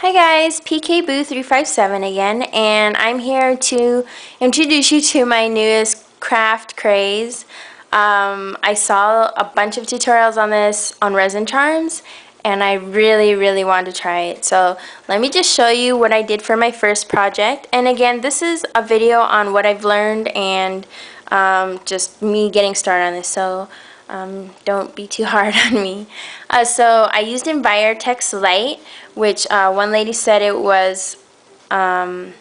Hi guys, PKBoo357 again, and I'm here to introduce you to my newest craft craze. I saw a bunch of tutorials on this on resin charms, and I really wanted to try it. So let me just show you what I did for my first project. And again, this is a video on what I've learned and just me getting started on this. So don't be too hard on me. So I used Envirotex Light, which one lady said it was a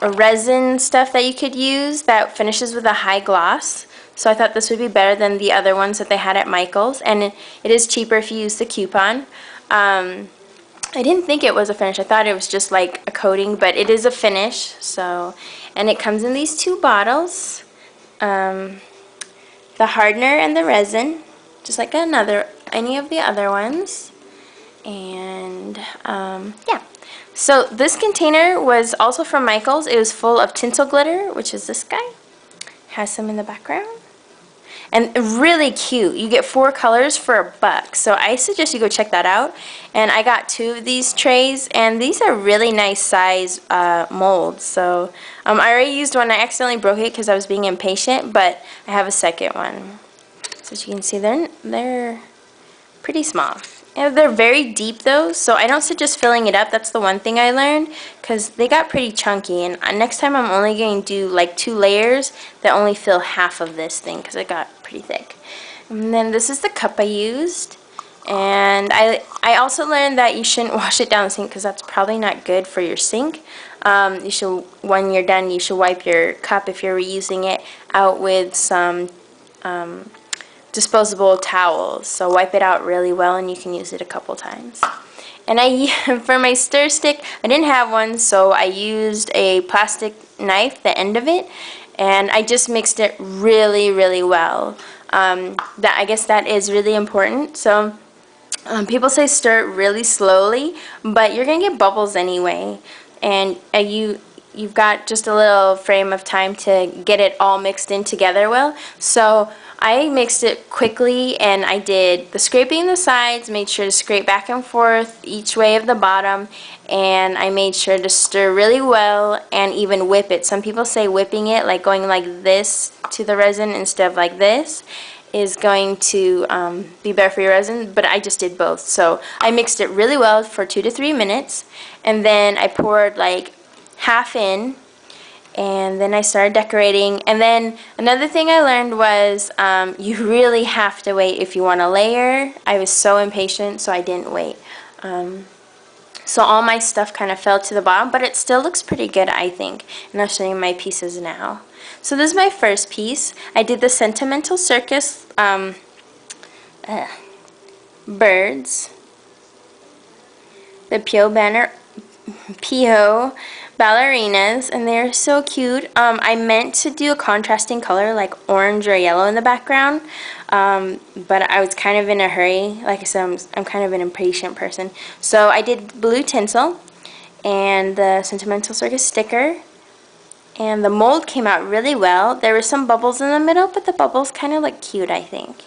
resin stuff that you could use that finishes with a high gloss. So I thought this would be better than the other ones that they had at Michael's, and it is cheaper if you use the coupon. I didn't think it was a finish. I thought it was just like a coating, but it is a finish. So, and it comes in these two bottles. The hardener and the resin, just like any of the other ones. And yeah, so this container was also from Michael's. It was full of tinsel glitter, which is this guy. Has some in the background. And really cute. You get 4 colors for $1. So I suggest you go check that out. And I got 2 of these trays, and these are really nice size molds. So I already used one. I accidentally broke it because I was being impatient, but I have a second one. So as you can see, they're pretty small. And they're very deep though, so I don't suggest filling it up. That's the one thing I learned, because they got pretty chunky, and next time I'm only going to do like 2 layers that only fill half of this thing, because it got pretty thick. And then this is the cup I used, and I also learned that you shouldn't wash it down the sink, because that's probably not good for your sink. You should, when you're done, you should wipe your cup, if you're reusing it, out with some disposable towels. So wipe it out really well, and you can use it a couple times. And for my stir stick, I didn't have one, so I used a plastic knife, the end of it, and I just mixed it really well. I guess that is really important. So people say stir it really slowly, but you're gonna get bubbles anyway, and you've got just a little frame of time to get it all mixed in together well. So I mixed it quickly, and I did the scraping the sides, made sure to scrape back and forth each way of the bottom, and I made sure to stir really well and even whip it. Some people say whipping it, like going like this to the resin instead of like this, is going to be better for your resin, but I just did both. So I mixed it really well for 2 to 3 minutes, and then I poured like half in, and then I started decorating. And then another thing I learned was you really have to wait if you want to layer. I was so impatient, so I didn't wait. So all my stuff kind of fell to the bottom, but it still looks pretty good, I think. And I'll show you my pieces now. So this is my first piece. I did the Sentimental Circus birds, the P.O. ballerinas, and they're so cute. I meant to do a contrasting color like orange or yellow in the background, but I was kind of in a hurry. Like I said, I'm kind of an impatient person. So I did blue tinsel and the Sentimental Circus sticker, and the mold came out really well. There were some bubbles in the middle, but the bubbles kind of look cute, I think.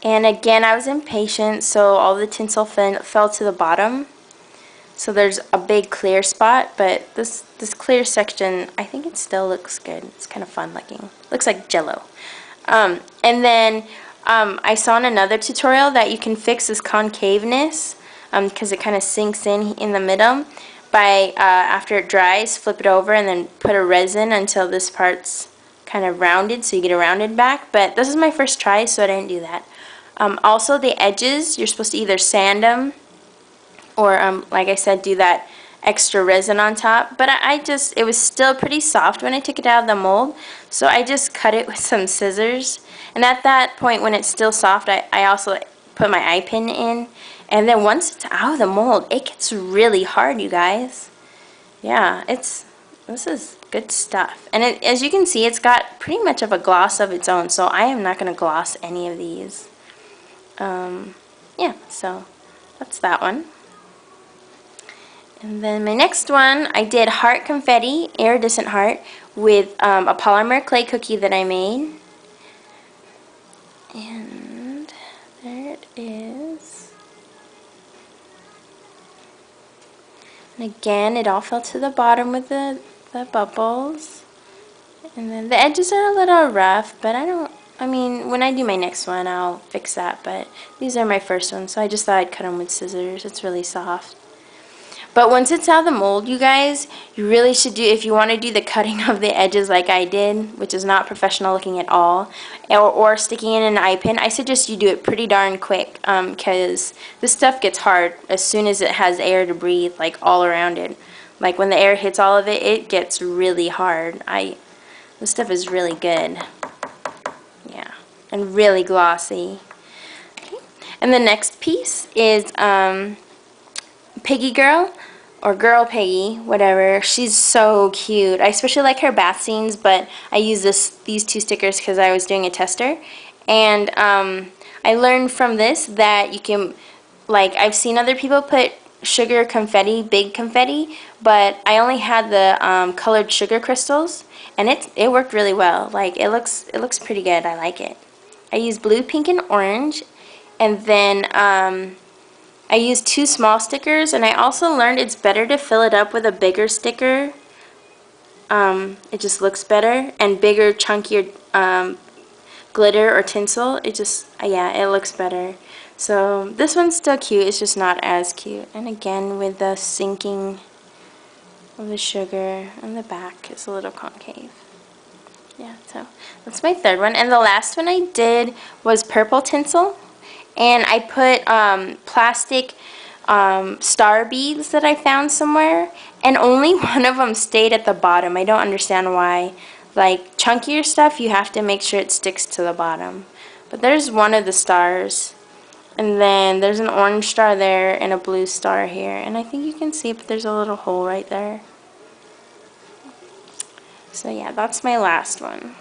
And again, I was impatient, so all the tinsel fell to the bottom. So there's a big clear spot, but this clear section, I think it still looks good. It's kind of fun looking. Looks like Jello. And then I saw in another tutorial that you can fix this concaveness because it kind of sinks in the middle by after it dries, flip it over and then put a resin until this part's kind of rounded, so you get a rounded back. But this is my first try, so I didn't do that. Also, the edges, you're supposed to either sand them, or like I said, do that extra resin on top. But it was still pretty soft when I took it out of the mold, so I just cut it with some scissors. And at that point, when it's still soft, I also put my eye pin in. And then once it's out of the mold, it gets really hard, you guys. Yeah, this is good stuff. And as you can see, it's got pretty much of a gloss of its own, so I am not going to gloss any of these. Yeah, so that's that one. And then my next one, I did Heart Confetti, Iridescent Heart, with a polymer clay cookie that I made. And there it is. And again, it all fell to the bottom with the bubbles. And then the edges are a little rough, but I mean, when I do my next one, I'll fix that. But these are my first ones, so I just thought I'd cut them with scissors. It's really soft. But once it's out of the mold, you guys, you really should do, if you want to do the cutting of the edges like I did, which is not professional looking at all, or sticking in an eye pin, I suggest you do it pretty darn quick, because this stuff gets hard as soon as it has air to breathe, like all around it. Like when the air hits all of it, it gets really hard. This stuff is really good. Yeah, and really glossy. Okay. And the next piece is Piggy Girl, or Girl Peggy, whatever. She's so cute. I especially like her bath scenes, but I use these two stickers because I was doing a tester. And I learned from this that you can, like, I've seen other people put sugar confetti, big confetti, but I only had the colored sugar crystals, and it worked really well. Like, it looks pretty good. I like it. I use blue, pink, and orange, and then I used 2 small stickers, and I also learned it's better to fill it up with a bigger sticker. It just looks better, and bigger, chunkier glitter or tinsel. Yeah, it looks better. So this one's still cute, it's just not as cute. And again, with the sinking of the sugar on the back, it's a little concave. Yeah, so that's my third one. And the last one I did was purple tinsel. And I put plastic star beads that I found somewhere, and only one of them stayed at the bottom. I don't understand why. Like chunkier stuff, you have to make sure it sticks to the bottom. But there's one of the stars, and then there's an orange star there and a blue star here. And I think you can see, but there's a little hole right there. So yeah, that's my last one.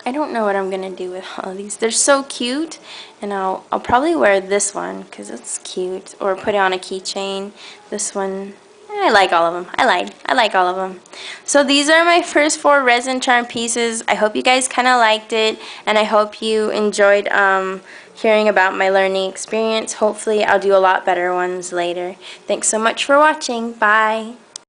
I don't know what I'm gonna do with all of these. They're so cute, and I'll probably wear this one because it's cute, or put it on a keychain. This one, I like all of them. I like all of them. So these are my first 4 resin charm pieces. I hope you guys kind of liked it, and I hope you enjoyed hearing about my learning experience. Hopefully I'll do a lot better ones later. Thanks so much for watching. Bye.